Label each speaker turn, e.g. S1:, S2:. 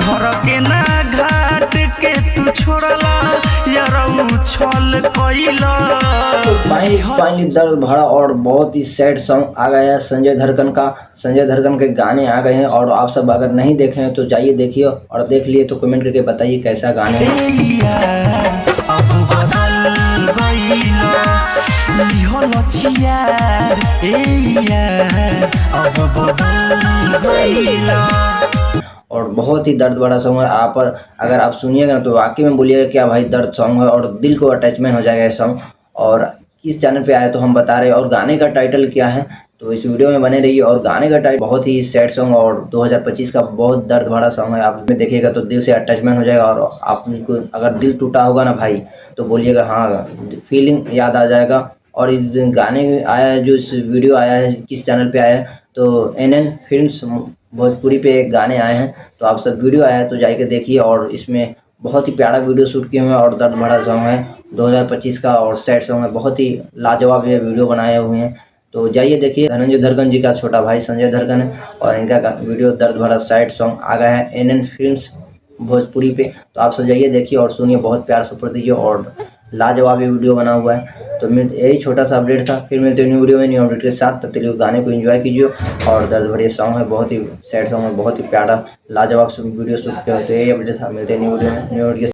S1: घर के ना घाट के तू छोड़ला यार छल कइला।
S2: तो फाइनली दर्द भरा और बहुत ही सैड सॉन्ग आ गया है संजय धड़कन का। संजय धड़कन के गाने आ गए हैं और आप सब अगर नहीं देखे हैं तो जाइए देखिए, और देख लिए तो कमेंट करके बताइए कैसा गाने हैं। और बहुत ही दर्द भरा सॉन्ग है। आप अगर आप सुनिएगा ना तो वाकई में बोलिएगा क्या भाई दर्द सॉन्ग है, और दिल को अटैचमेंट हो जाएगा ये सॉन्ग। और किस चैनल पे आया तो हम बता रहे हैं, और गाने का टाइटल क्या है तो इस वीडियो में बने रहिए। और गाने का टाइटल बहुत ही सैड सॉन्ग और 2025 का बहुत दर्द भरा सॉन्ग है। आप इसमें देखिएगा तो दिल से अटैचमेंट हो जाएगा, और आपको अगर दिल टूटा होगा ना भाई तो बोलिएगा हाँ, फीलिंग याद आ जाएगा। और इस गाने आया है, जो इस वीडियो आया है किस चैनल पे आया है तो NN फिल्म्स भोजपुरी पे गाने आए हैं। तो आप सब वीडियो आया है तो जाके देखिए, और इसमें बहुत ही प्यारा वीडियो शूट किए हुए हैं और दर्द भरा सॉन्ग है 2025 का, और सैड सॉन्ग है, बहुत ही लाजवाब ये वीडियो बनाए हुए हैं। तो जाइए देखिए, धनंजय धड़कन जी का छोटा भाई संजय धड़कन है, और इनका वीडियो दर्द भरा सैड सॉन्ग आ गया है NN फिल्म्स भोजपुरी पे। तो आप सब जाइए देखिए और सुनिए, बहुत प्यार सपोर्ट दीजिए, और लाजवाब ये वीडियो बना हुआ है। तो यही छोटा सा अपडेट था, फिर मिलते हैं न्यू वीडियो में न्यू अपडेट के साथ। तब तक गाने को एंजॉय कीजिए, और दर्द भरे सॉन्ग है, बहुत ही सैड सॉन्ग है, बहुत ही प्यारा लाजवाब वीडियो शूट किया। तो यही अपडेट था, मिलते हैं न्यू वीडियो में न्यू वीडियो।